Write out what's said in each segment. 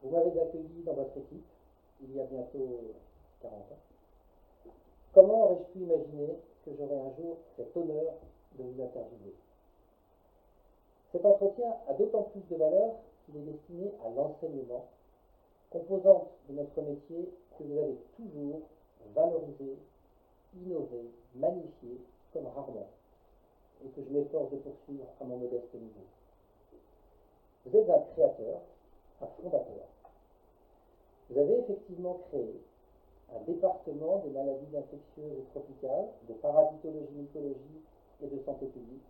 Vous m'avez accueilli dans votre équipe il y a bientôt 40 ans. Comment aurais-je pu imaginer que j'aurais un jour cet honneur de vous interviewer? Cet entretien a d'autant plus de valeur qu'il est destiné à l'enseignement, composante de notre métier que vous avez toujours valorisé, innové, magnifié comme rarement, et que je m'efforce de poursuivre à mon modeste niveau. Vous êtes un créateur, un fondateur. Vous avez effectivement créé un département des maladies infectieuses et tropicales, de parasitologie, mycologie et de santé publique,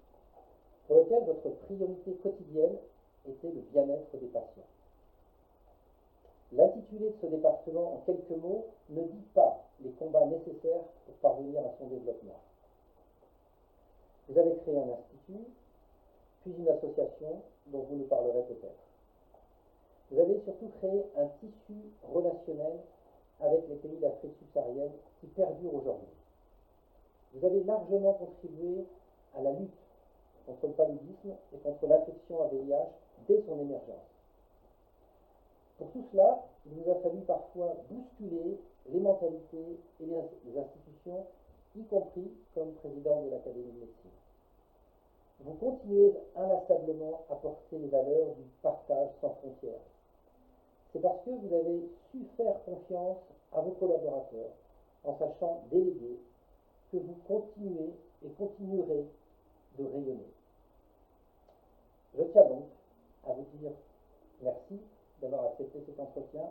pour lequel votre priorité quotidienne était le bien-être des patients. L'intitulé de ce département, en quelques mots, ne dit pas les combats nécessaires pour parvenir à son développement. Vous avez créé un institut, puis une association dont vous nous parlerez peut-être. Vous avez surtout créé un tissu relationnel avec les pays d'Afrique subsaharienne qui perdure aujourd'hui. Vous avez largement contribué à la lutte contre le paludisme et contre l'infection à VIH dès son émergence. Pour tout cela, il nous a fallu parfois bousculer les mentalités et les institutions, y compris comme président de l'Académie de médecine. Vous continuez inlassablement à porter les valeurs du partage sans frontières. C'est parce que vous avez su faire confiance à vos collaborateurs en sachant déléguer que vous continuez et continuerez de rayonner. Je tiens donc à vous dire merci d'avoir accepté cet entretien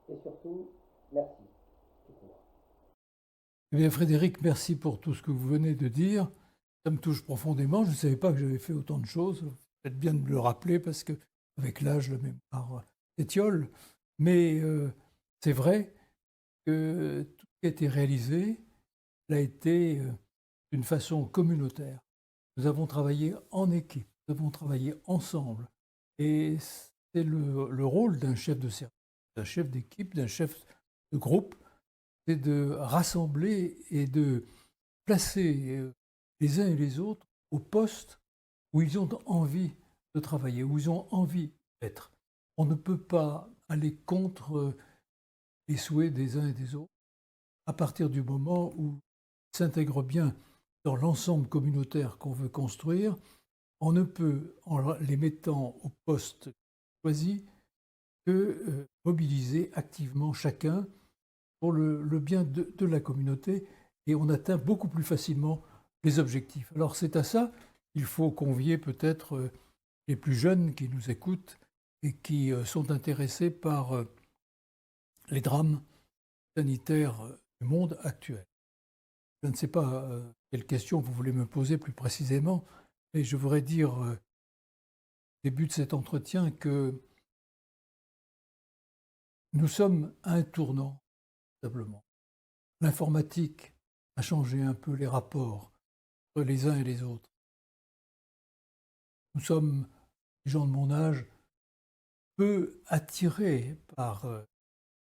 et surtout merci tout court. Eh bien, Frédéric, merci pour tout ce que vous venez de dire. Ça me touche profondément. Je ne savais pas que j'avais fait autant de choses. Vous faites bien de me le rappeler parce qu'avec l'âge, la mémoire s'étiole. Mais c'est vrai que tout ce qui a été réalisé a été d'une façon communautaire. Nous avons travaillé en équipe, nous avons travaillé ensemble. Et c'est le rôle d'un chef de service, d'un chef d'équipe, d'un chef de groupe, c'est de rassembler et de placer les uns et les autres au poste où ils ont envie de travailler, où ils ont envie d'être. On ne peut pas aller contre les souhaits des uns et des autres à partir du moment où ils s'intègrent bien dans l'ensemble communautaire qu'on veut construire. On ne peut, en les mettant au poste choisi, que mobiliser activement chacun pour le bien de la communauté, et on atteint beaucoup plus facilement les objectifs. Alors c'est à ça qu'il faut convier peut-être les plus jeunes qui nous écoutent et qui sont intéressés par les drames sanitaires du monde actuel. Je ne sais pas quelle question vous voulez me poser plus précisément, mais je voudrais dire au début de cet entretien que nous sommes à un tournant, simplement. L'informatique a changé un peu les rapports entre les uns et les autres. Nous sommes, les gens de mon âge, peu attirés par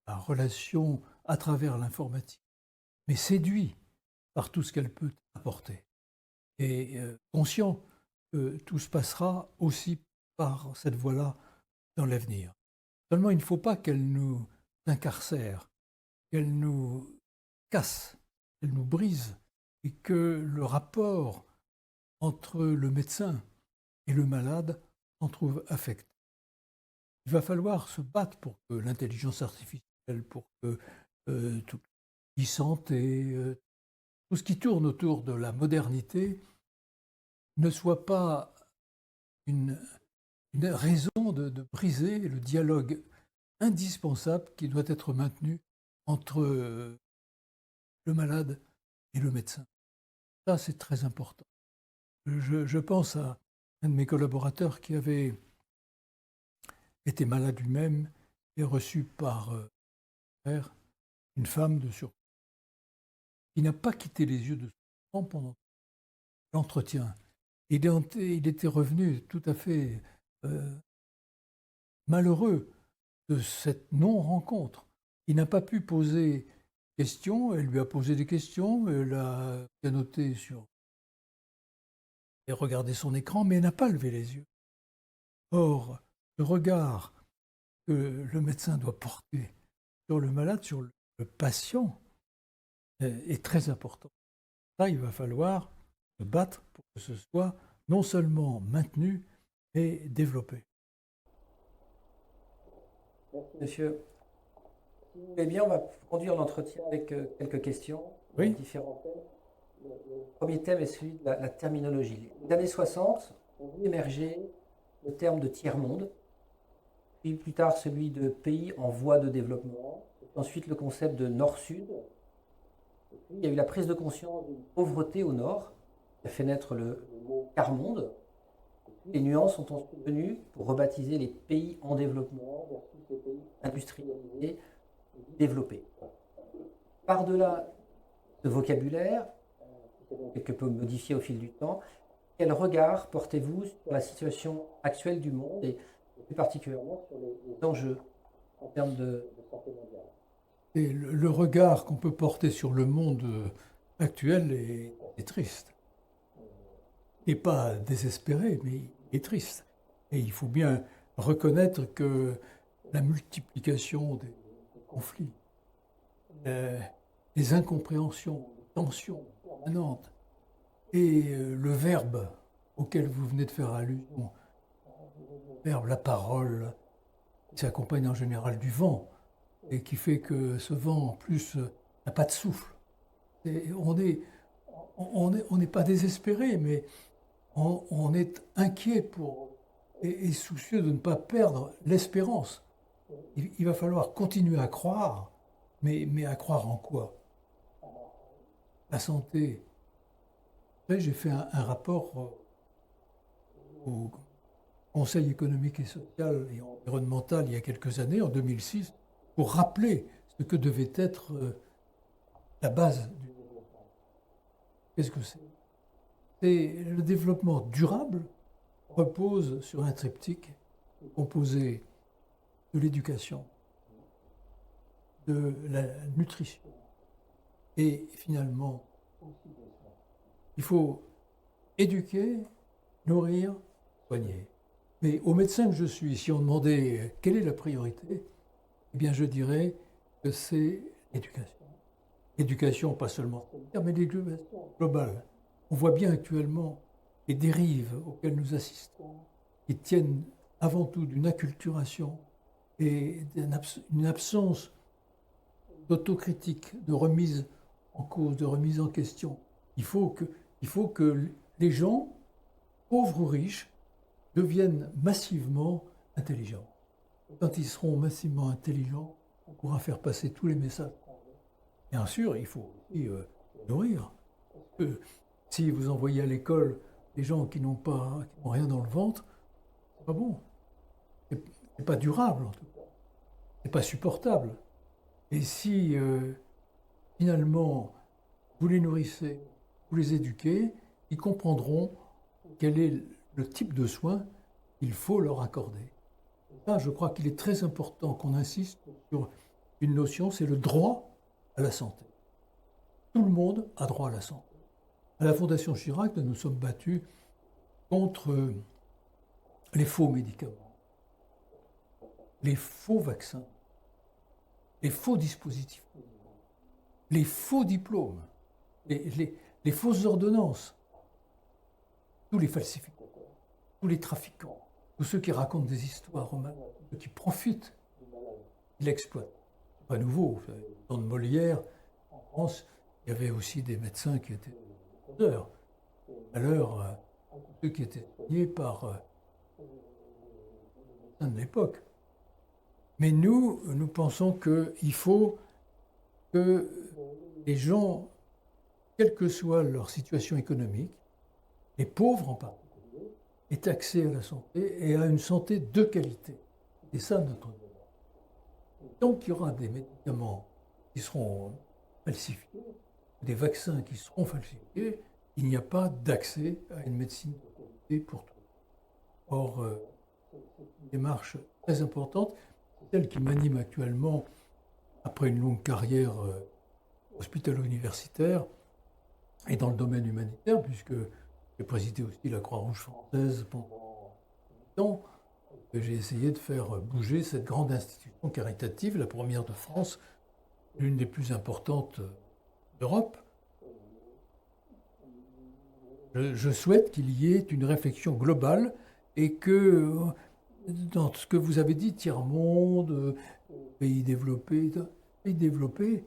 la relation à travers l'informatique, mais séduits par tout ce qu'elle peut apporter. Et conscients que tout se passera aussi par cette voie-là dans l'avenir. Seulement, il ne faut pas qu'elle nous incarcère, qu'elle nous casse, qu'elle nous brise, et que le rapport entre le médecin et le malade en trouve affecté. Il va falloir se battre pour que l'intelligence artificielle, pour que toute l'e-santé, tout ce qui tourne autour de la modernité ne soit pas une raison de briser le dialogue indispensable qui doit être maintenu entre le malade et le médecin. Ça, c'est très important. Je pense à un de mes collaborateurs qui avait été malade lui-même et reçu par frère une femme de surpoids. Il n'a pas quitté les yeux de son enfant pendant l'entretien. Il était revenu tout à fait malheureux de cette non-rencontre. Il n'a pas pu poser questions, elle lui a posé des questions, elle a noté sur et regardé son écran, mais elle n'a pas levé les yeux. Or, le regard que le médecin doit porter sur le malade, sur le patient, est très important. Ça, il va falloir se battre pour que ce soit non seulement maintenu, mais développé. Monsieur, eh bien, on va conduire l'entretien avec quelques questions. Oui. Différents thèmes. Le premier thème est celui de la terminologie. Les années 60 ont vu émerger le terme de tiers-monde, puis plus tard celui de pays en voie de développement, ensuite le concept de nord-sud. Il y a eu la prise de conscience d'une pauvreté au nord, qui a fait naître le mot quart-monde. Les nuances sont ensuite venues pour rebaptiser les pays en développement versus les pays industrialisés, développés. Par-delà ce vocabulaire, qui s'est donc quelque peu modifié au fil du temps, quel regard portez-vous sur la situation actuelle du monde et plus particulièrement sur les enjeux en termes de santé mondiale? Et le regard qu'on peut porter sur le monde actuel est triste. Il n'est pas désespéré, mais il est triste. Et il faut bien reconnaître que la multiplication des conflits, les incompréhensions, les tensions permanentes, et le verbe auquel vous venez de faire allusion, le verbe, la parole, qui s'accompagne en général du vent, et qui fait que ce vent, en plus, n'a pas de souffle. Et on n'est pas désespéré, mais on est inquiet et soucieux de ne pas perdre l'espérance. Il va falloir continuer à croire, mais à croire en quoi? La santé. J'ai fait un rapport au Conseil économique et social et environnemental il y a quelques années, en 2006, pour rappeler ce que devait être la base du développement. Qu'est-ce que c'est? Et le développement durable repose sur un triptyque composé de l'éducation, de la nutrition et finalement aussi des soins. Il faut éduquer, nourrir, soigner. Mais au médecin que je suis, si on demandait quelle est la priorité, eh bien je dirais que c'est l'éducation. L'éducation, pas seulement sanitaire, mais l'éducation globale. On voit bien actuellement les dérives auxquelles nous assistons, qui tiennent avant tout d'une acculturation et d'une absence d'autocritique, de remise en cause, de remise en question. Il faut que les gens, pauvres ou riches, deviennent massivement intelligents. Quand ils seront massivement intelligents, on pourra faire passer tous les messages. Bien sûr, il faut aussi nourrir. Parce que si vous envoyez à l'école des gens qui n'ont rien dans le ventre, c'est pas bon. C'est pas durable, en tout cas. C'est pas supportable. Et si finalement vous les nourrissez, vous les éduquez, ils comprendront quel est le type de soins qu'il faut leur accorder. Là, je crois qu'il est très important qu'on insiste sur une notion, c'est le droit à la santé. Tout le monde a droit à la santé. À la Fondation Chirac, nous nous sommes battus contre les faux médicaments, les faux vaccins, les faux dispositifs, les faux diplômes, les fausses ordonnances, tous les falsificateurs, tous les trafiquants, tous ceux qui racontent des histoires aux malades, ceux qui profitent du malade, qui l'exploitent. C'est pas nouveau. Dans Molière, en France, il y avait aussi des médecins qui étaient fraudeurs. Alors, ceux qui étaient soignés par les médecins de l'époque. Mais nous pensons qu'il faut que les gens, quelle que soit leur situation économique, les pauvres en particulier, aient accès à la santé et à une santé de qualité. C'est ça notre devoir. Tant qu'il y aura des médicaments qui seront falsifiés, des vaccins qui seront falsifiés, il n'y a pas d'accès à une médecine de qualité pour tous. Or, c'est une démarche très importante, celle qui m'anime actuellement après une longue carrière hospitalo-universitaire et dans le domaine humanitaire, puisque j'ai présidé aussi la Croix-Rouge française pendant 8 ans, j'ai essayé de faire bouger cette grande institution caritative, la première de France, l'une des plus importantes d'Europe. Je souhaite qu'il y ait une réflexion globale et que, dans ce que vous avez dit, tiers-monde, pays développés, il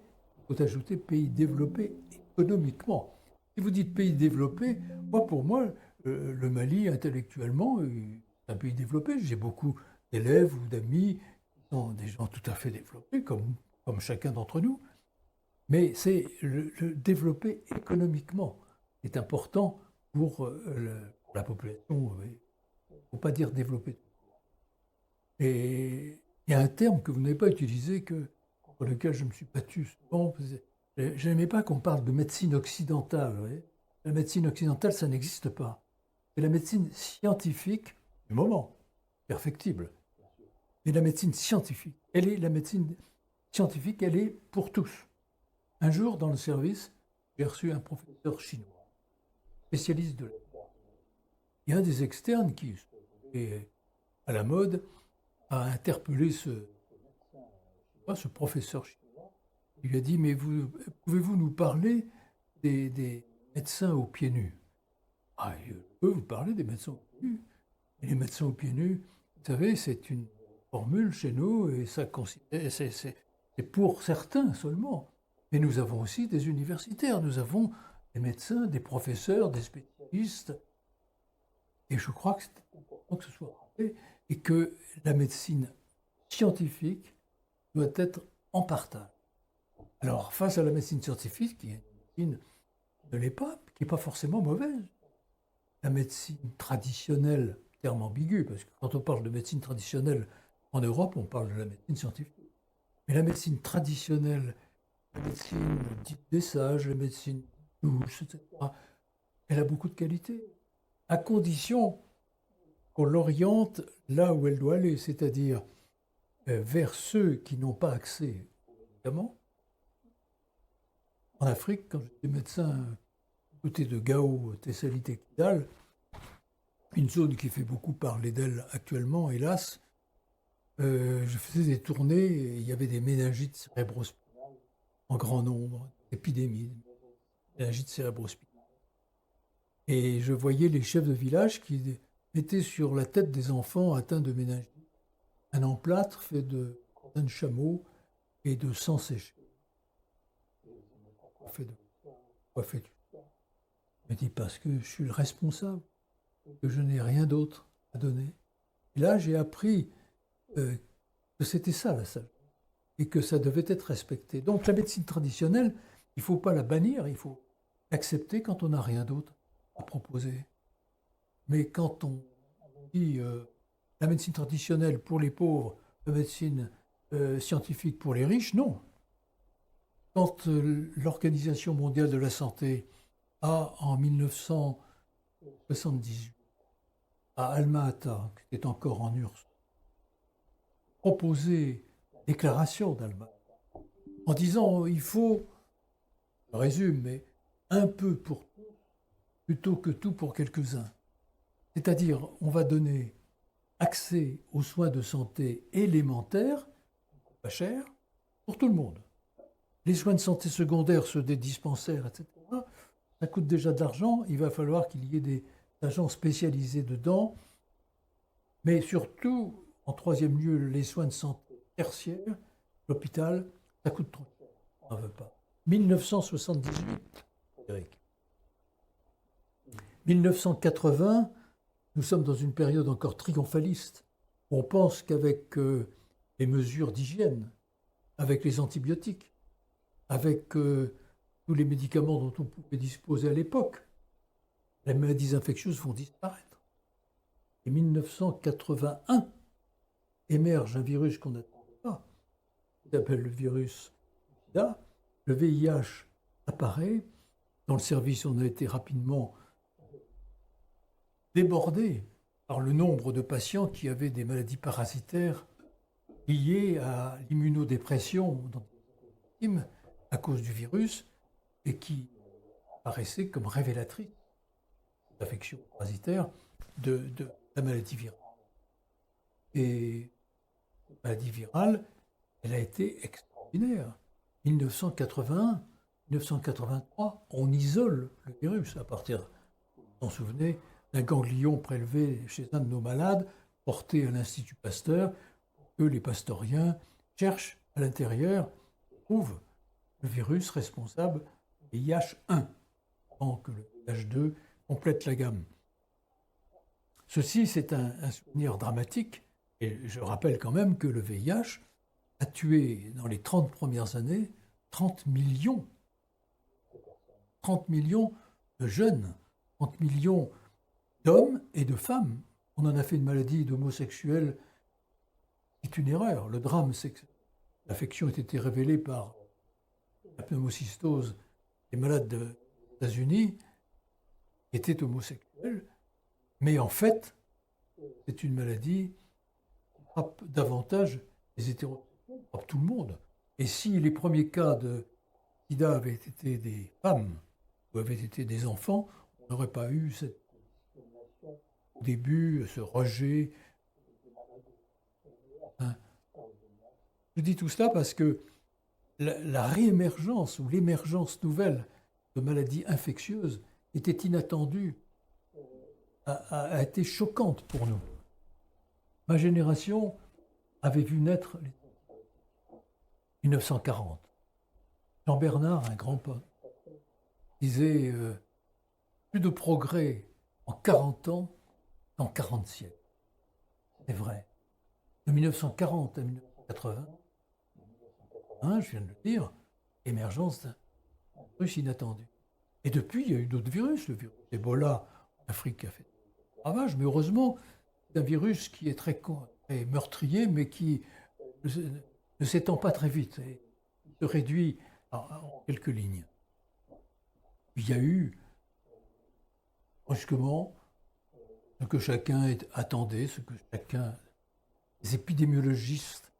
faut ajouter pays développés économiquement. Si vous dites pays développés, pour moi, le Mali, intellectuellement, est un pays développé. J'ai beaucoup d'élèves ou d'amis qui sont des gens tout à fait développés, comme chacun d'entre nous. Mais c'est le développer économiquement est important pour la population. Il ne faut pas dire développer. Et il y a un terme que vous n'avez pas utilisé, contre lequel je me suis battu souvent. Je n'aimais pas qu'on parle de médecine occidentale. Vous voyez. La médecine occidentale, ça n'existe pas. C'est la médecine scientifique du moment, perfectible. Mais la médecine scientifique, la médecine scientifique, elle est pour tous. Un jour, dans le service, j'ai reçu un professeur chinois, spécialiste de la... Il y a un des externes qui est à la mode, a interpellé ce professeur chinois. Il lui a dit, mais pouvez-vous nous parler des médecins aux pieds nus? Je peux vous parler des médecins aux pieds nus. Et les médecins aux pieds nus, vous savez, c'est une formule chez nous, et ça c'est pour certains seulement. Mais nous avons aussi des universitaires, nous avons des médecins, des professeurs, des spécialistes. Et je crois que c'est important que ce soit rappelé et que la médecine scientifique doit être en partage. Alors, face à la médecine scientifique, qui est une médecine qui ne l'est pas, qui n'est pas forcément mauvaise, la médecine traditionnelle, terme ambigu, parce que quand on parle de médecine traditionnelle en Europe, on parle de la médecine scientifique. Mais la médecine traditionnelle, la médecine dite des sages, la médecine douce, etc., elle a beaucoup de qualités, à condition qu'on l'oriente là où elle doit aller, c'est-à-dire vers ceux qui n'ont pas accès aux médicaments. En Afrique, quand j'étais médecin côté de Gao, Thessalie et Kidal, une zone qui fait beaucoup parler d'elle actuellement, hélas, je faisais des tournées et il y avait des méningites cérébrospinales en grand nombre, épidémies, méningites cérébrospinales. Et je voyais les chefs de village qui mettaient sur la tête des enfants atteints de méningite un emplâtre fait de crottin de chameau et de sang séché. Pourquoi fais-tu ça? Je me dis parce que je suis le responsable, que je n'ai rien d'autre à donner. Et là, j'ai appris que c'était ça la sagesse et que ça devait être respecté. Donc la médecine traditionnelle, il ne faut pas la bannir, il faut l'accepter quand on n'a rien d'autre à proposer. Mais quand on dit la médecine traditionnelle pour les pauvres, la médecine scientifique pour les riches, non. Quand l'Organisation mondiale de la santé a, en 1978, à Alma-Ata, qui était encore en URSS, proposé la déclaration d'Alma-Ata, en disant il faut, je résume, mais un peu pour tous, plutôt que tout pour quelques-uns. C'est-à-dire, on va donner accès aux soins de santé élémentaires, pas cher, pour tout le monde. Les soins de santé secondaires, ceux des dispensaires, etc., ça coûte déjà de l'argent. Il va falloir qu'il y ait des agents spécialisés dedans. Mais surtout, en troisième lieu, les soins de santé tertiaires, l'hôpital, ça coûte trop cher. On n'en veut pas. 1978, Eric. 1980, nous sommes dans une période encore triomphaliste. On pense qu'avec les mesures d'hygiène, avec les antibiotiques, avec tous les médicaments dont on pouvait disposer à l'époque, les maladies infectieuses vont disparaître. Et 1981 émerge un virus qu'on n'attendait pas, qui s'appelle le virus SIDA. Le VIH apparaît. Dans le service, on a été rapidement débordé par le nombre de patients qui avaient des maladies parasitaires liées à l'immunodépression à cause du virus et qui apparaissaient comme révélatrices d'infections parasitaires de la maladie virale. Et la maladie virale, elle a été extraordinaire. 1981, 1983, on isole le virus à partir, vous vous en souvenez, d'un ganglion prélevé chez un de nos malades, porté à l'Institut Pasteur, pour que les pastoriens cherchent à l'intérieur, trouvent le virus responsable du VIH1, avant que le VIH2 complète la gamme. Ceci, c'est un souvenir dramatique, et je rappelle quand même que le VIH a tué, dans les 30 premières années, 30 millions de jeunes, 30 millions d'hommes et de femmes. On en a fait une maladie d'homosexuels. C'est une erreur. Le drame, c'est que l'affection a été révélée par la pneumocystose des malades des États-Unis qui étaient homosexuels. Mais en fait, c'est une maladie qui frappe davantage les hétérosexuels, frappe tout le monde. Et si les premiers cas de sida avaient été des femmes ou avaient été des enfants, on n'aurait pas eu cette discrimination au début, ce rejet. Hein. Je dis tout cela parce que la réémergence ou l'émergence nouvelle de maladies infectieuses était inattendue, a été choquante pour nous. Ma génération avait vu naître les 1940. Jean Bernard, un grand poète, disait plus de progrès en 40 ans qu'en 40 siècles. C'est vrai. De 1940 à 1980, je viens de le dire, émergence d'un virus inattendu. Et depuis, il y a eu d'autres virus. Le virus Ebola en Afrique a fait des ravages, mais heureusement, c'est un virus qui est très meurtrier, mais qui ne s'étend pas très vite et se réduit en quelques lignes. Il y a eu brusquement ce que chacun attendait, ce que les épidémiologistes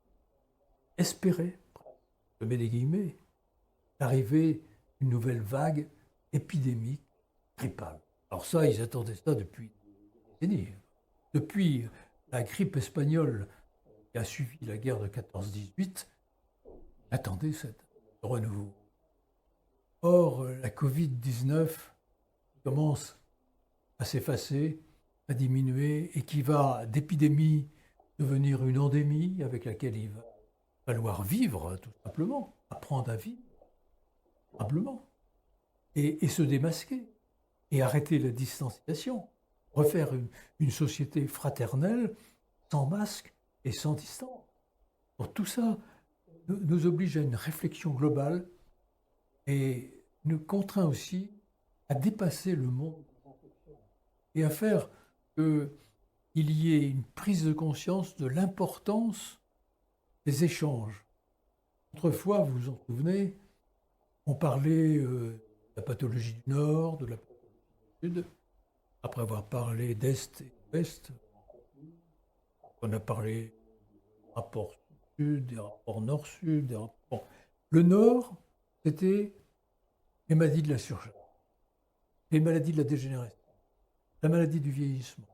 espéraient, je mets des guillemets, l'arrivée d'une nouvelle vague épidémique grippale. Alors ça, ils attendaient ça depuis des décennies. Depuis la grippe espagnole qui a suivi la guerre de 14-18, ils attendaient ce renouveau. Or, la Covid-19 commence à s'effacer, à diminuer, et qui va d'épidémie devenir une endémie avec laquelle il va falloir vivre, tout simplement, apprendre à vivre, simplement, et se démasquer, et arrêter la distanciation, refaire une société fraternelle, sans masque et sans distance. Donc, tout ça nous oblige à une réflexion globale et nous contraint aussi à dépasser le monde et à faire qu'il y ait une prise de conscience de l'importance des échanges. Autrefois, vous vous en souvenez, on parlait de la pathologie du Nord, de la pathologie du Sud, après avoir parlé d'Est et d'Ouest. On a parlé des rapports Sud, des rapports Nord-Sud, des rapports... Le Nord, c'était les maladies de la surcharge, les maladies de la dégénérescence, la maladie du vieillissement,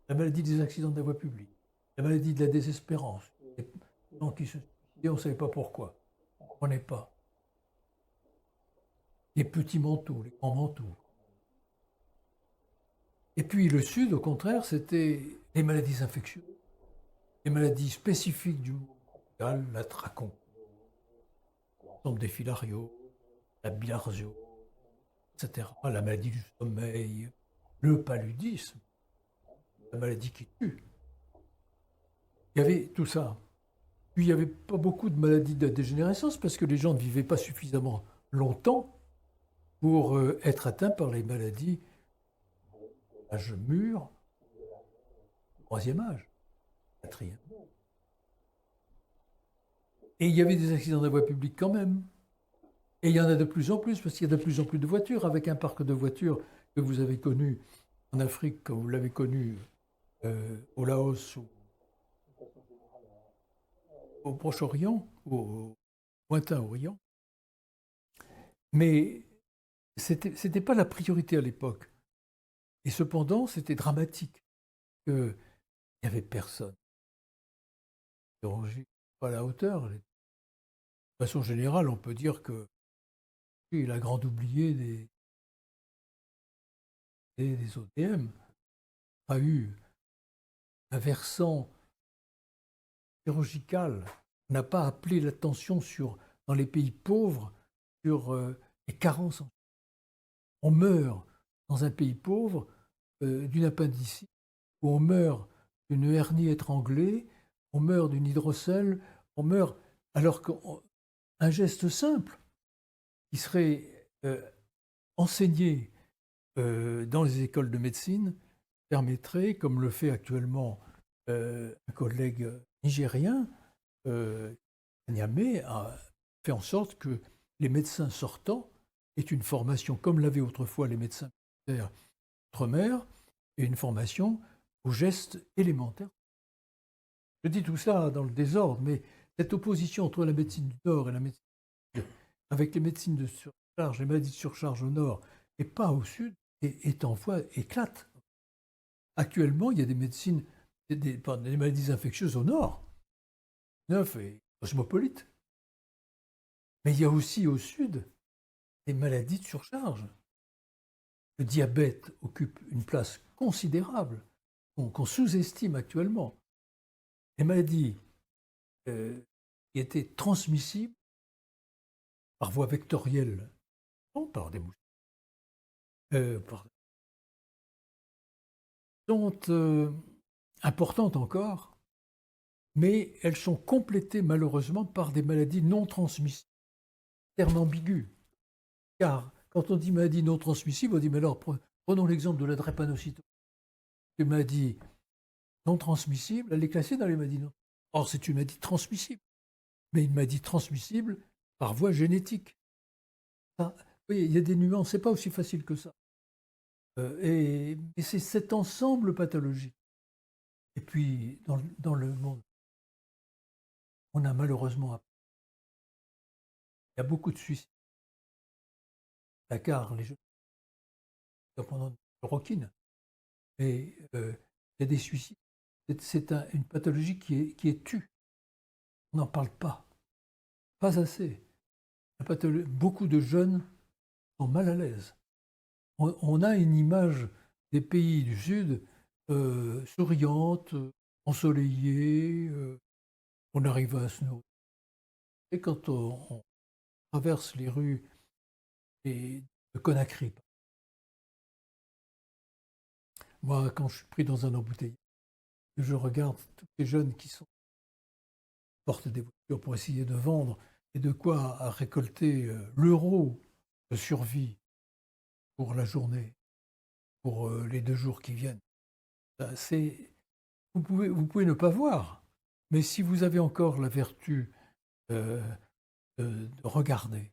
la maladie des accidents de la voie publique, la maladie de la désespérance, les gens qui se suicidaient, on ne savait pas pourquoi, on ne comprenait pas. Les petits manteaux, les grands manteaux. Et puis le Sud, au contraire, c'était les maladies infectieuses, les maladies spécifiques du monde tropical, la trachome, l'ensemble des filarios, la bilharzio, etc. La maladie du sommeil, le paludisme, la maladie qui tue. Il y avait tout ça. Puis il n'y avait pas beaucoup de maladies de la dégénérescence parce que les gens ne vivaient pas suffisamment longtemps pour être atteints par les maladies de l'âge mûr, troisième âge, quatrième. Et il y avait des accidents de la voie publique quand même. Et il y en a de plus en plus, parce qu'il y a de plus en plus de voitures, avec un parc de voitures que vous avez connu en Afrique, comme vous l'avez connu au Laos, ou au Proche-Orient, au lointain Orient. Mais c'était pas la priorité à l'époque. Et cependant, c'était dramatique qu'il n'y avait personne. chirurgie n'est pas à la hauteur. De façon générale, on peut dire que oui, la grande oubliée des ODM a eu un versant chirurgical, n'a pas appelé l'attention dans les pays pauvres sur les carences. On meurt dans un pays pauvre d'une appendicite, ou on meurt d'une hernie étranglée, on meurt d'une hydrocèle, on meurt alors qu'un geste simple qui serait enseigné dans les écoles de médecine permettrait, comme le fait actuellement un collègue nigérien, Niamey, a fait en sorte que les médecins sortants aient une formation, comme l'avaient autrefois les médecins militaires outre-mer, et une formation aux gestes élémentaires. Je dis tout ça dans le désordre, mais cette opposition entre la médecine du Nord et la médecine du Sud, avec les médecines de surcharge, les maladies de surcharge au Nord et pas au Sud, est en voie éclate. Actuellement, il y a des médecines, des maladies infectieuses au Nord, neuf et cosmopolite. Mais il y a aussi au Sud des maladies de surcharge. Le diabète occupe une place considérable, qu'on sous-estime actuellement. Les maladies qui étaient transmissibles par voie vectorielle, non par des moustiques, sont importantes encore, mais elles sont complétées malheureusement par des maladies non transmissibles. Terme ambigu, car quand on dit maladie non transmissible, on dit mais alors prenons l'exemple de la drépanocytose. Une maladie non transmissible, elle est classée dans les maladies non. Or c'est une maladie transmissible, mais une maladie transmissible par voie génétique. Ça, oui, il y a des nuances, c'est pas aussi facile que ça. Et c'est cet ensemble pathologique. Et puis, dans le monde, on a malheureusement appris. Il y a beaucoup de suicides. Dakar, les jeunes, pendant une chloroquine. Et il y a des suicides. C'est une pathologie qui est tue. On n'en parle pas. Pas assez. Beaucoup de jeunes sont mal à l'aise. On a une image des pays du Sud souriante, ensoleillée, on arrive à se nourrir. Et quand on traverse les rues de Conakry, moi, quand je suis pris dans un embouteillage, je regarde tous les jeunes qui portent des voitures pour essayer de vendre et de quoi à récolter l'euro de survie pour la journée, pour les 2 jours qui viennent. Vous pouvez ne pas voir, mais si vous avez encore la vertu de regarder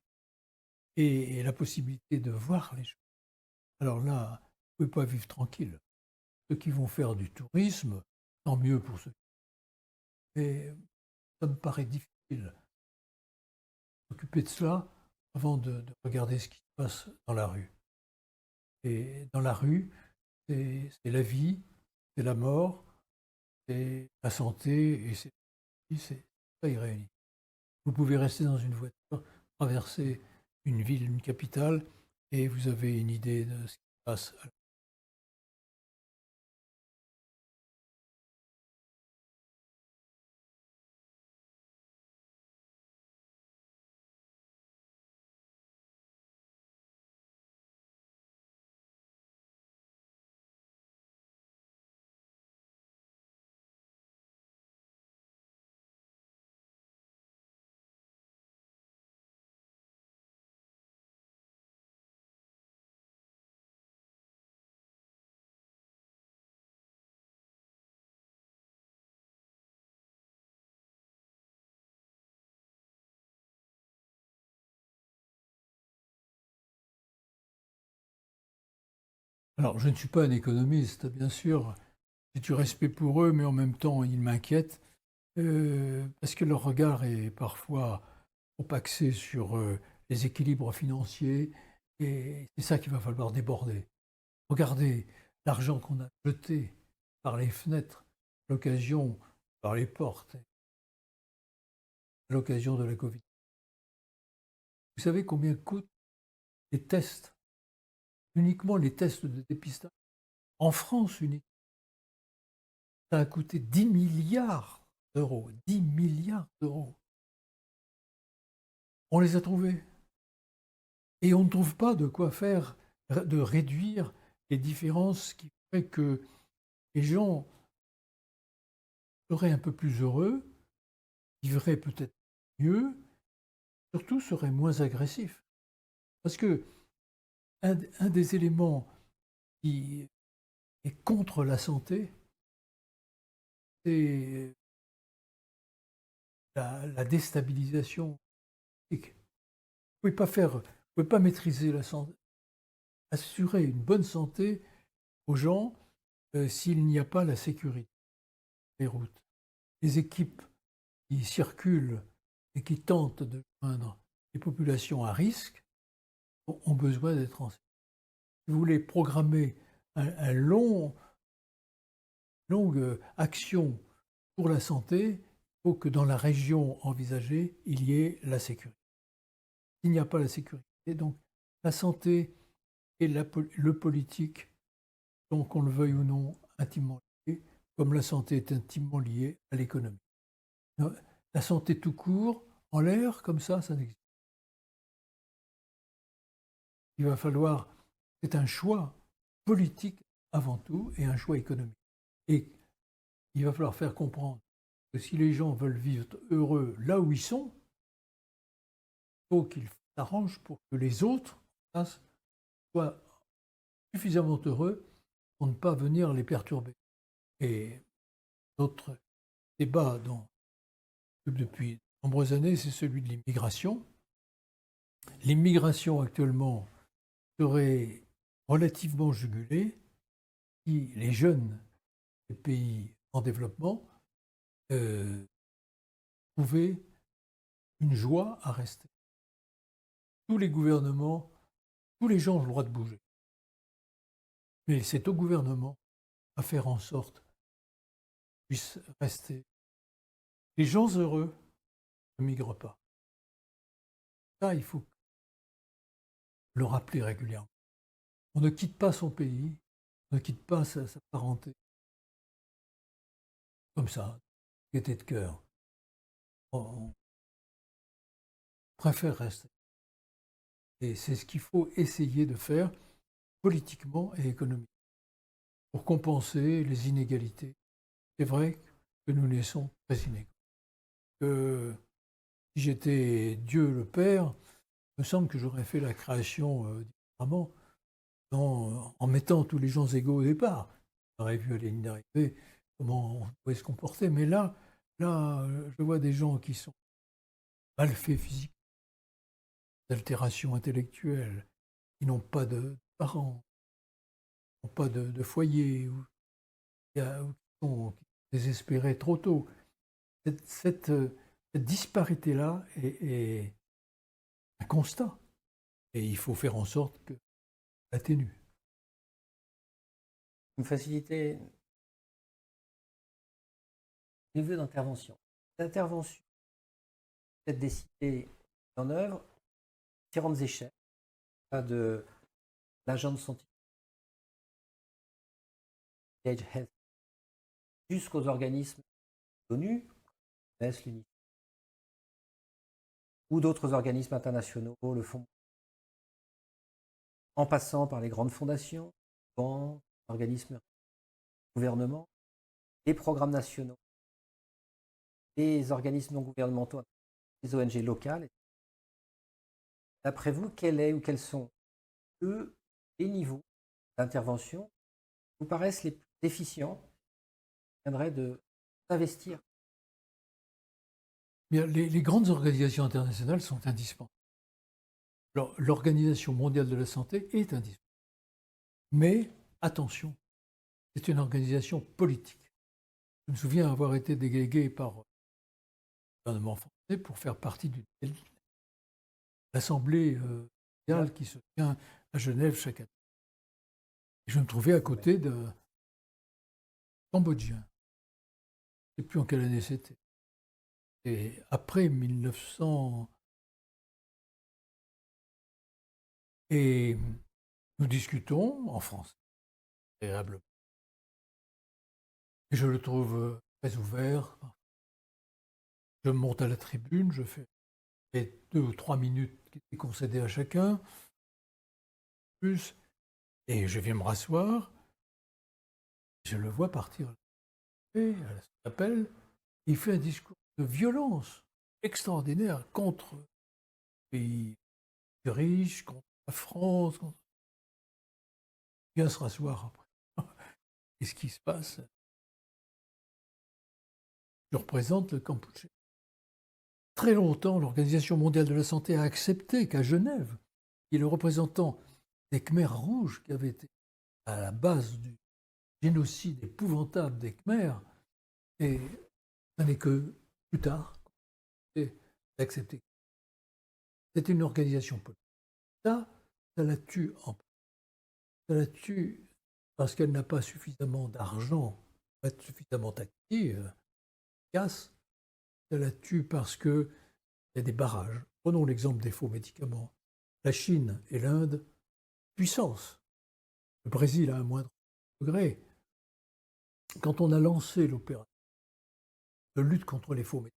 et la possibilité de voir les choses, alors là, vous ne pouvez pas vivre tranquille. Ceux qui vont faire du tourisme, tant mieux pour ceux. Mais ça me paraît difficile s'occuper de cela avant de regarder ce qui se passe dans la rue. Et dans la rue, c'est la vie, c'est la mort, c'est la santé, et c'est pas irréaliste. Vous pouvez rester dans une voiture, traverser une ville, une capitale, et vous avez une idée de ce qui se passe. Alors, je ne suis pas un économiste, bien sûr. J'ai du respect pour eux, mais en même temps, ils m'inquiètent parce que leur regard est parfois trop axé sur les équilibres financiers et c'est ça qu'il va falloir déborder. Regardez l'argent qu'on a jeté par les fenêtres, l'occasion par les portes. à l'occasion de la Covid. Vous savez combien coûtent les tests, uniquement les tests de dépistage? En France uniquement, ça a coûté 10 milliards d'euros. 10 milliards d'euros. On les a trouvés. Et on ne trouve pas de quoi faire, de réduire les différences qui feraient que les gens seraient un peu plus heureux, vivraient peut-être mieux, surtout seraient moins agressifs. Parce que un des éléments qui est contre la santé, c'est la déstabilisation. Vous ne pouvez pas maîtriser la santé, assurer une bonne santé aux gens s'il n'y a pas la sécurité des routes. Les équipes qui circulent et qui tentent de joindre les populations à risque ont besoin d'être en sécurité. Si vous voulez programmer une longue action pour la santé, il faut que dans la région envisagée, il y ait la sécurité. Il n'y a pas la sécurité, donc la santé et le politique sont, qu'on le veuille ou non, intimement liés, comme la santé est intimement liée à l'économie. La santé tout court, en l'air, comme ça n'existe pas. Il va falloir, c'est un choix politique avant tout et un choix économique. Et il va falloir faire comprendre que si les gens veulent vivre heureux là où ils sont, il faut qu'ils s'arrangent pour que les autres soient suffisamment heureux pour ne pas venir les perturber. Et notre débat depuis de nombreuses années, c'est celui de l'immigration. L'immigration actuellement serait relativement jugulée si les jeunes des pays en développement trouvaient une joie à rester. Tous les gouvernements, tous les gens ont le droit de bouger. Mais c'est au gouvernement à faire en sorte qu'ils puissent rester. Les gens heureux ne migrent pas. Ça, il faut le rappeler régulièrement. On ne quitte pas son pays, on ne quitte pas sa parenté. Comme ça, gaieté de cœur. On préfère rester. Et c'est ce qu'il faut essayer de faire politiquement et économiquement pour compenser les inégalités. C'est vrai que nous naissons très inégaux. Que si j'étais Dieu le Père, il me semble que j'aurais fait la création différemment, en mettant tous les gens égaux au départ. J'aurais vu à la ligne d'arrivée comment on pouvait se comporter. Mais là, je vois des gens qui sont mal faits physiquement, d'altération intellectuelle, qui n'ont pas de parents, qui n'ont pas de foyer, ou qui sont désespérés trop tôt. Cette disparité-là est un constat. Et il faut faire en sorte que l'atténue. Vous facilitez le niveau d'intervention. L'intervention peut être décidée en œuvre à différentes échelles, de l'agence scientifique, Health, jusqu'aux organismes de l'ONU, l'UNICEF, ou d'autres organismes internationaux, le Fonds, en passant par les grandes fondations, banques, organismes, gouvernements, les programmes nationaux, les organismes non gouvernementaux, les ONG locales. D'après vous, quel est ou quels sont les niveaux d'intervention qui vous paraissent les plus déficients, qui viendraient de s'investir? Les grandes organisations internationales sont indispensables. L'Organisation mondiale de la santé est indispensable. Mais attention, c'est une organisation politique. Je me souviens avoir été délégué par le gouvernement français pour faire partie d'une assemblée mondiale qui se tient à Genève chaque année. Et je me trouvais à côté de Cambodgiens. Je ne sais plus en quelle année c'était. Et après 1900, et nous discutons en français, agréablement. Et je le trouve très ouvert. Je monte à la tribune, je fais les 2 ou 3 minutes qui étaient concédées à chacun, plus, et je viens me rasseoir. Je le vois partir à son appel. Il fait un discours de violence extraordinaire contre les pays riches, contre la France. Il vient se rasseoir après. Qu'est-ce qui se passe? Je représente le Campuchia. Très longtemps, l'Organisation mondiale de la santé a accepté qu'à Genève, qui est le représentant des Khmers rouges qui avaient été à la base du génocide épouvantable des Khmers, et ça n'est que plus tard d'accepter. C'est une organisation politique. Ça la tue ça la tue parce qu'elle n'a pas suffisamment d'argent pour être suffisamment active, efficace. Ça la tue parce qu'il y a des barrages. Prenons l'exemple des faux médicaments. La Chine et l'Inde, puissance. Le Brésil à un moindre degré. Quand on a lancé l'opération de lutte contre les faux médicaments,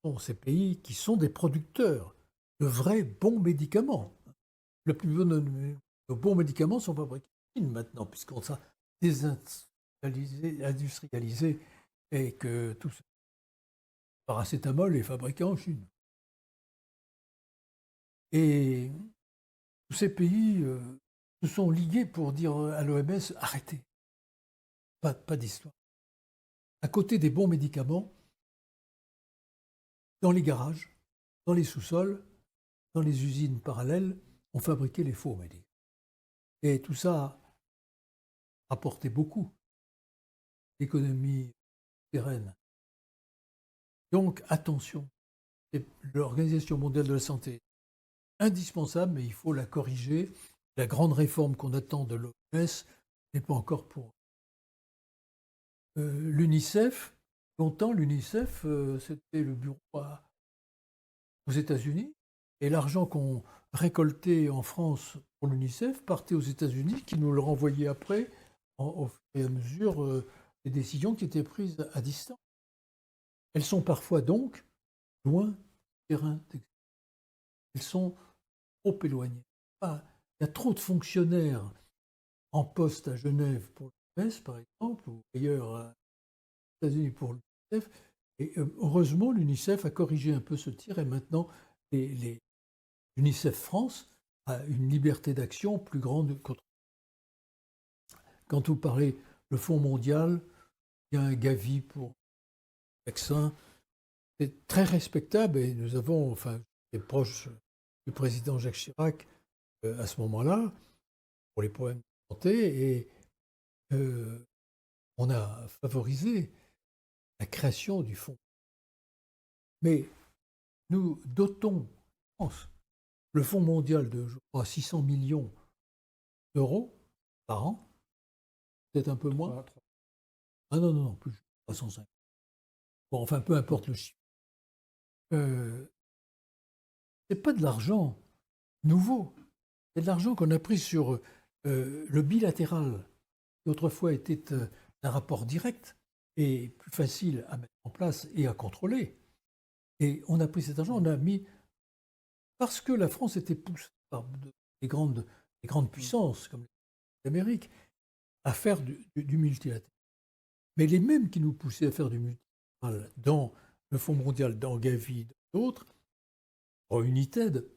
ce sont ces pays qui sont des producteurs de vrais bons médicaments. Le plus bon de bons médicaments sont fabriqués en Chine maintenant, puisqu'on s'est désindustrialisé et que tout ce paracétamol est fabriqué en Chine. Et tous ces pays se sont ligués pour dire à l'OMS arrêtez, pas d'histoire. À côté des bons médicaments, dans les garages, dans les sous-sols, dans les usines parallèles, on fabriquait les faux médicaments. Et tout ça rapportait beaucoup d'économies pérennes. Donc attention, l'Organisation mondiale de la santé est indispensable, mais il faut la corriger. La grande réforme qu'on attend de l'OMS n'est pas encore pour l'UNICEF. Longtemps, l'UNICEF, c'était le bureau aux États-Unis, et l'argent qu'on récoltait en France pour l'UNICEF partait aux États-Unis, qui nous le renvoyaient après, au fur et à mesure des décisions qui étaient prises à distance. Elles sont parfois donc loin du terrain d'exécution. Elles sont trop éloignées. Il y a trop de fonctionnaires en poste à Genève pour l'OMS, par exemple, ou ailleurs aux États-Unis pour l'UNICEF. Et heureusement, l'UNICEF a corrigé un peu ce tir, et maintenant, l'UNICEF France a une liberté d'action plus grande qu'autre. Quand vous parlez le Fonds mondial, il y a un Gavi pour les vaccins. C'est très respectable, et nous avons, enfin, des proches du président Jacques Chirac à ce moment-là, pour les problèmes de santé, et on a favorisé la création du fonds. Mais nous dotons en France le Fonds mondial de, je crois, 600 millions d'euros par an, peut-être un peu moins. Ah non, plus 305. Bon, enfin, peu importe le chiffre. C'est pas de l'argent nouveau, c'est de l'argent qu'on a pris sur le bilatéral, qui autrefois était un rapport direct et plus facile à mettre en place et à contrôler. Et on a pris cet argent, on a mis, parce que la France était poussée par des grandes puissances comme l'Amérique à faire du multilatéral. Mais les mêmes qui nous poussaient à faire du multilatéral dans le Fonds mondial, dans Gavi, d'autres, en United,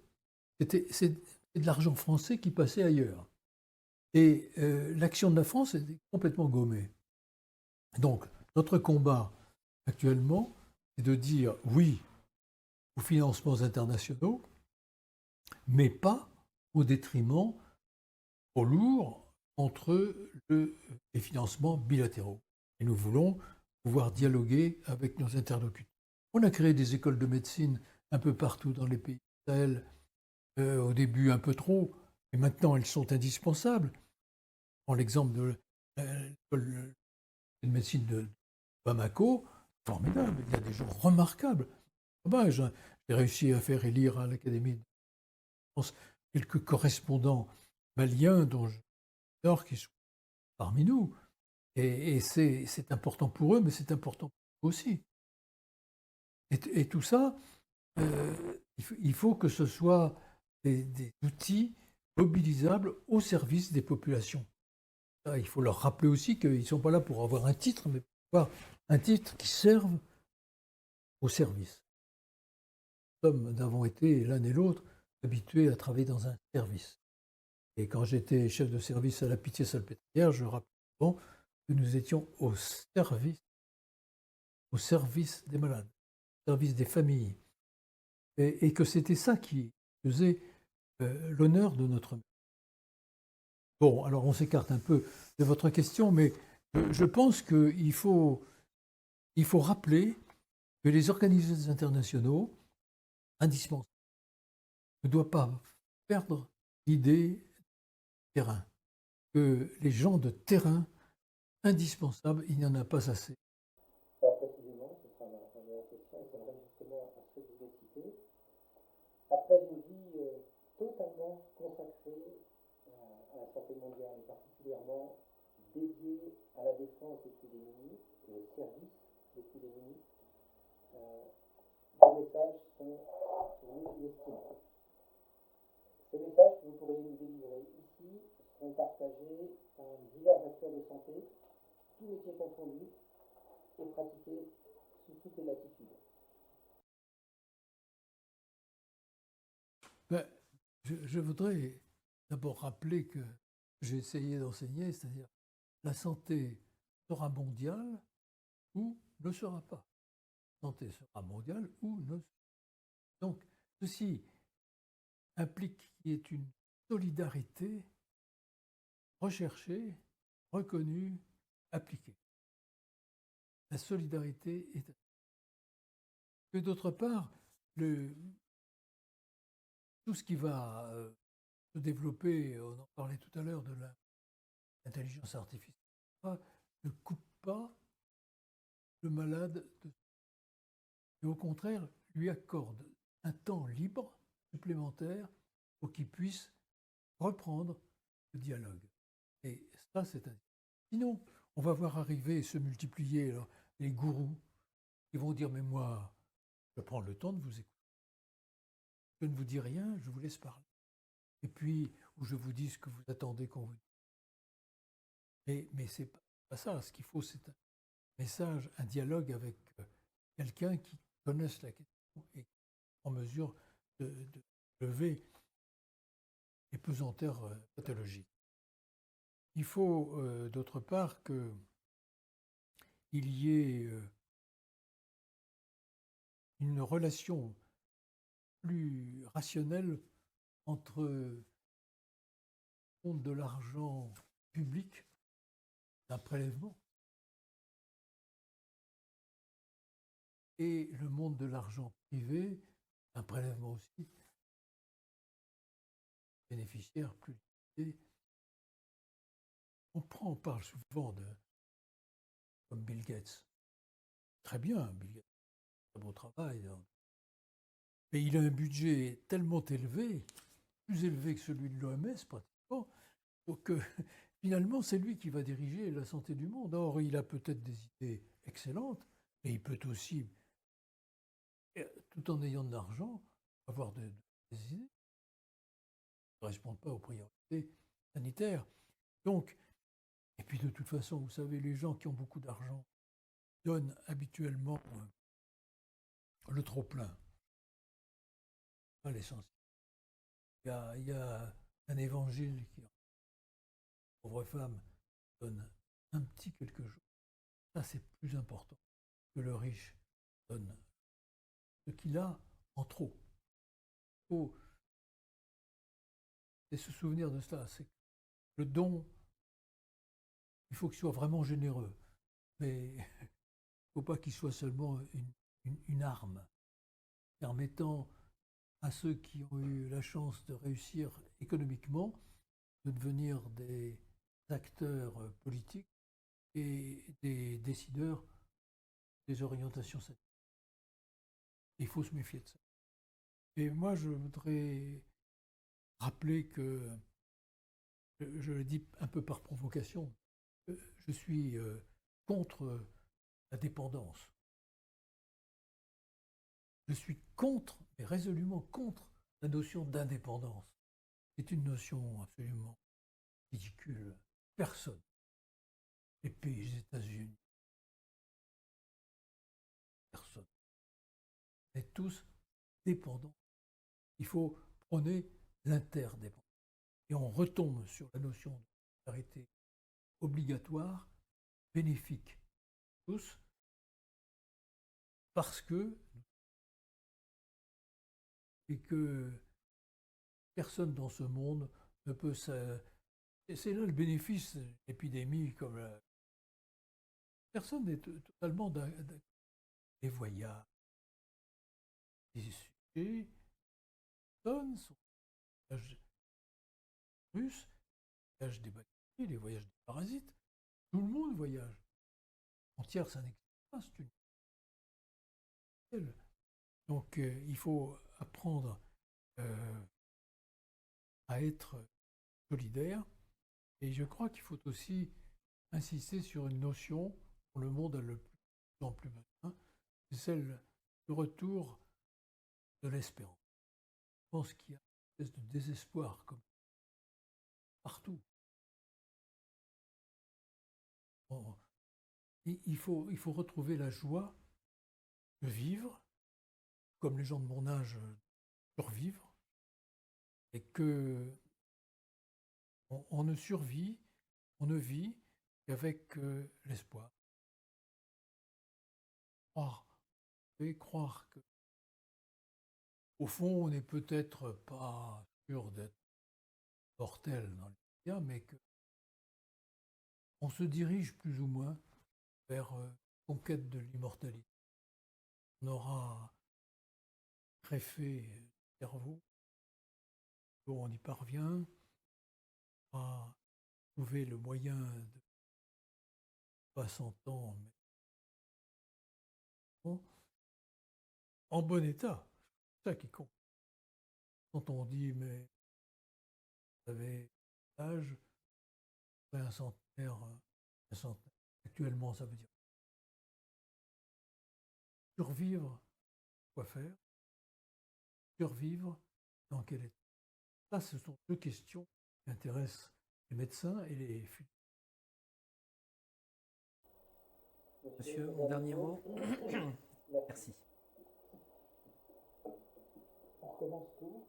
c'est de l'argent français qui passait ailleurs. Et l'action de la France était complètement gommée. Donc, notre combat actuellement, c'est de dire oui aux financements internationaux, mais pas au détriment trop lourd entre les financements bilatéraux. Et nous voulons pouvoir dialoguer avec nos interlocuteurs. On a créé des écoles de médecine un peu partout dans les pays du Sahel, au début un peu trop, et maintenant elles sont indispensables. Prends l'exemple de l'école de médecine de Bamako, formidables, il y a des gens remarquables. Dommage, hein. J'ai réussi à faire élire à l'Académie de France quelques correspondants maliens dont j'adore qui sont parmi nous. Et c'est important pour eux, mais c'est important pour nous aussi. Et tout ça, il faut que ce soit des outils mobilisables au service des populations. Ça, il faut leur rappeler aussi qu'ils ne sont pas là pour avoir un titre, mais pour avoir un titre qui serve au service. Nous avons été, l'un et l'autre, habitués à travailler dans un service. Et quand j'étais chef de service à la Pitié-Salpêtrière, je rappelais souvent que nous étions au service des malades, au service des familles, et que c'était ça qui faisait l'honneur de notre métier. Bon, alors on s'écarte un peu de votre question, mais je pense qu'il faut rappeler que les organismes internationaux, indispensables, ne doivent pas perdre l'idée du terrain, que les gens de terrain, indispensables, il n'y en a pas assez. Alors précisément, ce sera ma dernière question, et ça me revient justement à ce que vous avez cité. Après une vie totalement consacrée à la santé mondiale, et particulièrement dédiée à la défense des plus démunis et au service des plus démunis, vos messages sont pour nous inestimables. Ces messages que vous pourriez nous délivrer ici seront partagés par divers acteurs de santé, tous métiers confondus, et pratiqués sous toutes les latitudes. Ben, je voudrais d'abord rappeler que j'ai essayé d'enseigner, c'est-à-dire la santé sera mondiale ou ne sera pas. La santé sera mondiale ou ne sera pas. Donc, ceci implique qu'il y ait une solidarité recherchée, reconnue, appliquée. La solidarité est... Que d'autre part, tout ce qui va se développer, on en parlait tout à l'heure de l'intelligence artificielle, ne coupe pas le malade, et au contraire lui accorde un temps libre supplémentaire pour qu'il puisse reprendre le dialogue. Et ça, c'est un... Sinon, on va voir arriver et se multiplier alors, les gourous qui vont dire « Mais moi, je prends le temps de vous écouter. Je ne vous dis rien, je vous laisse parler. » Et puis, où je vous dis ce que vous attendez qu'on vous dise. Mais ce n'est pas ça. Ce qu'il faut, c'est un message, un dialogue avec quelqu'un qui connaisse la question et qui est en mesure de lever les pesanteurs pathologiques. Il faut, d'autre part, qu'il y ait une relation plus rationnelle entre le monde de l'argent public, d'un prélèvement, et le monde de l'argent privé, un prélèvement aussi, bénéficiaire plus limité. On parle souvent comme Bill Gates. Très bien, Bill Gates, très beau travail. Mais il a un budget tellement élevé, plus élevé que celui de l'OMS pratiquement, pour que finalement c'est lui qui va diriger la santé du monde. Or, il a peut-être des idées excellentes, mais il peut aussi, tout en ayant de l'argent, avoir des idées qui ne correspondent pas aux priorités sanitaires. Donc, et puis de toute façon, vous savez, les gens qui ont beaucoup d'argent donnent habituellement le trop-plein, pas l'essentiel. Il y a un évangile qui, pauvre femme, donne un petit quelque chose. Ça, c'est plus important que le riche donne ce qu'il a en trop. C'est se souvenir de cela. C'est le don, il faut qu'il soit vraiment généreux. Mais il ne faut pas qu'il soit seulement une arme permettant à ceux qui ont eu la chance de réussir économiquement de devenir des acteurs politiques et des décideurs des orientations sanitaires. Il faut se méfier de ça. Et moi, je voudrais rappeler que, je le dis un peu par provocation, je suis contre la dépendance. Je suis contre, mais résolument contre, la notion d'indépendance. C'est une notion absolument ridicule. Personne, les pays, les États-Unis, personne. On est tous dépendants. Il faut prôner l'interdépendance. Et on retombe sur la notion de solidarité obligatoire, bénéfique pour tous, parce que personne dans ce monde ne peut et c'est là le bénéfice de l'épidémie, comme personne n'est totalement des voyages, des sujets, personne sont les voyages russes, les voyages des bactéries, les voyages des parasites, tout le monde voyage. Entière, ça n'existe pas, c'est une. Donc il faut apprendre à être solidaire. Et je crois qu'il faut aussi insister sur une notion dont le monde a le plus en plus besoin, c'est celle du retour de l'espérance. Je pense qu'il y a une espèce de désespoir comme partout. Bon, il faut retrouver la joie de vivre, comme les gens de mon âge survivre, et que on ne survit, on ne vit qu'avec l'espoir. Croire que, au fond, on n'est peut-être pas sûr d'être mortel dans les médias, mais qu'on se dirige plus ou moins vers conquête de l'immortalité. On aura greffé le cerveau, on y parvient, à trouver le moyen de pas 100 ans, mais bon, en bon état. C'est ça qui compte. Quand on dit, mais vous avez l'âge, un centenaire, actuellement, ça veut dire survivre, quoi faire, survivre, dans quel état. Ça, ce sont deux questions qui intéressent les médecins et les futurs. Monsieur, mon dernier mot. Merci. On recommence tout.